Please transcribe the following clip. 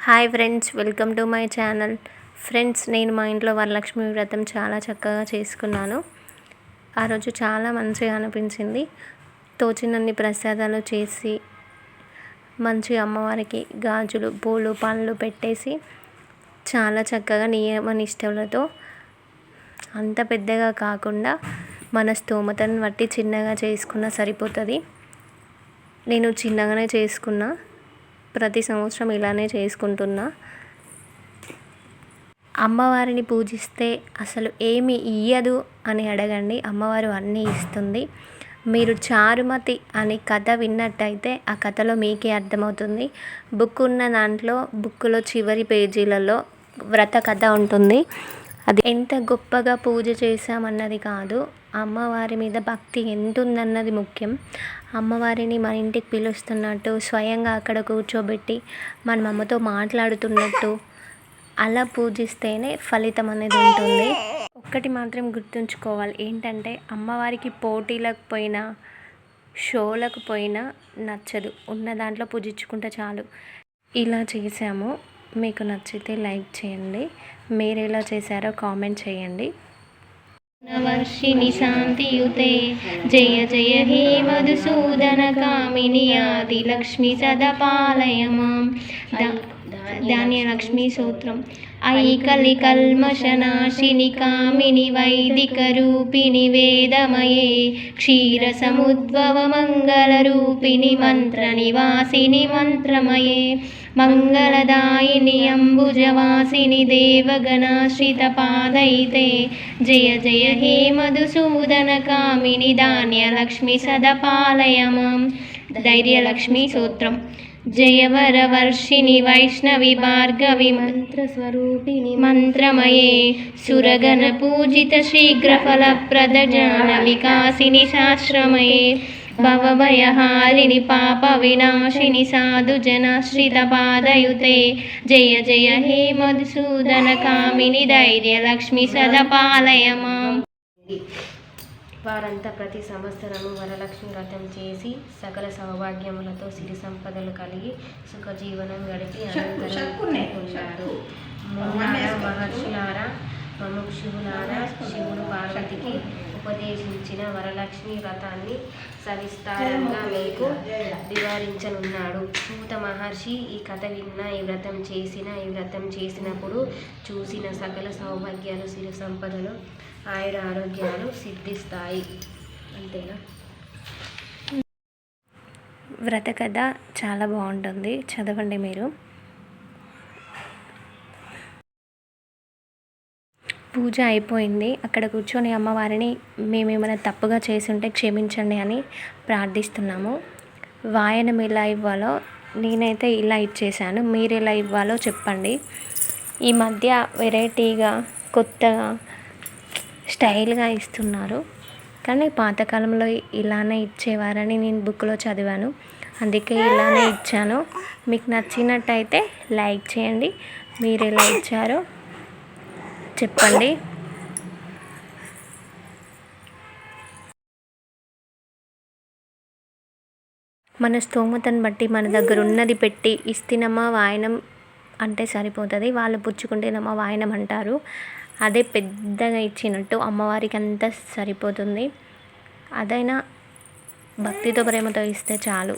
Hi friends, welcome to my channel. Friends, నేను మా ఇంట్లో వరలక్ష్మి వ్రతం చాలా చక్కగా చేసుకున్నాను. ఆ రోజు చాలా మంచిగా అనిపించింది. తోచినన్ని ప్రసాదాలు చేసి మంచి అమ్మవారికి గాజులు, పూలు, పండ్లు పెట్టేసి చాలా చక్కగా నియమ నిష్టలతో, అంత పెద్దగా కాకుండా మన స్తోమతను బట్టి చిన్నగా చేసుకున్నా సరిపోతుంది. నేను చిన్నగానే చేసుకున్నా. ప్రతి సంవత్సరం ఇలానే చేసుకుంటున్నా. అమ్మవారిని పూజిస్తే అసలు ఏమి ఇయ్యదు అని అడగండి, అమ్మవారు అన్నీ ఇస్తుంది. మీరు చారుమతి అని కథ విన్నట్టయితే ఆ కథలో మీకే అర్థమవుతుంది. బుక్కులో చివరి పేజీలలో వ్రత కథ ఉంటుంది. అది ఎంత గొప్పగా పూజ చేశామన్నది కాదు, అమ్మవారి మీద భక్తి ఎంత ఉందన్నది ముఖ్యం. అమ్మవారిని మన ఇంటికి పిలుస్తున్నట్టు, స్వయంగా అక్కడ కూర్చోబెట్టి మన అమ్మతో మాట్లాడుతున్నట్టు అలా పూజిస్తేనే ఫలితం అనేది ఉంటుంది. ఒక్కటి మాత్రం గుర్తుంచుకోవాలి, ఏంటంటే అమ్మవారికి పోటీలకు పోయినా, షోలకు పోయినా నచ్చదు. ఉన్న దాంట్లో పూజించుకుంటే చాలు. ఇలా చేసాము. మీకు నచ్చితే లైక్ చేయండి. మీరు ఎలా చేశారో కామెంట్ చేయండి. వర్షిణి శాంతియుతే జయ జయ హే మధుసూదన కామిని ఆది లక్ష్మి సదపాలయ మాం. ధాన్యలక్ష్మి సూత్రం. ఐకలి కల్మషనాశిని కామిని వైదిక రూపిణి వేదమయే క్షీర సముద్భవ మంగళ రూపిణి మంత్ర నివాసిని మంత్రమయే మంగళదాయిని అంబుజవాసిని దేవగణాశ్రిత పాదైతే జయ జయ హే మధుసూదన కామిని ధాన్యలక్ష్మి సదపాలయ మాం. ధైర్యలక్ష్మి సూత్రం. జయవర వర్షిణి వైష్ణవి భార్గవి మంత్రస్వరూపిణి మంత్రమయే సురగణ పూజిత శీఘ్రఫలప్రద జ్ఞాన వికాసిని శాస్త్రమయే భవభయహారిణి పాప వినాశిని సాధు జనాశ్రిత పాదయుతే జయ జయ హే మధుసూదన కామిని ధైర్యలక్ష్మి సదపాలయ మాం. వారంతా ప్రతి సంవత్సరము వరలక్ష్మి వ్రతం చేసి సకల సౌభాగ్యములతో సిరి సంపదలు కలిగి సుఖజీవనం గడిపి అనంతరం మహర్షులారా, మముక్షులారా, శివుడు పార్వతికి ఉపదేశించిన వరలక్ష్మి వ్రతాన్ని సవిస్తారంగా మీకు వివరించనున్నాడు. సూత మహర్షి ఈ కథ విన్నా, ఈ వ్రతం చేసినప్పుడు చూసిన సకల సౌభాగ్యాలు, సిరి సంపదలు, ఆయుర ఆరోగ్యాలు సిద్ధిస్తాయి. అంతేనా? వ్రత కథ చాలా బాగుంటుంది, చదవండి మీరు. పూజ అయిపోయింది. అక్కడ కూర్చొని అమ్మవారిని మేమేమైనా తప్పుగా చేసి ఉంటే క్షమించండి అని ప్రార్థిస్తున్నాము. వాయనం ఎలా ఇవ్వాలో నేనైతే ఇలా ఇచ్చేసాను, మీరు ఎలా ఇవ్వాలో చెప్పండి. ఈ మధ్య వెరైటీగా, కొత్తగా, స్టైల్గా ఇస్తున్నారు, కానీ పాతకాలంలో ఇలానే ఇచ్చేవారని నేను బుక్లో చదివాను, అందుకే ఇలానే ఇచ్చాను. మీకు నచ్చినట్టయితే లైక్ చేయండి. మీరు ఎలా ఇచ్చారో చెప్పండి. మన స్తోమతను బట్టి మన దగ్గర ఉన్నది పెట్టి ఇస్తినమా వాయనం అంటే సరిపోతుంది. వాళ్ళు పుచ్చుకుంటేనమ్మా వాయనం అంటారు. అదే పెద్దగా ఇచ్చినట్టు అమ్మవారికి అంతా సరిపోతుంది. అదైనా భక్తితో, ప్రేమతో ఇస్తే చాలు.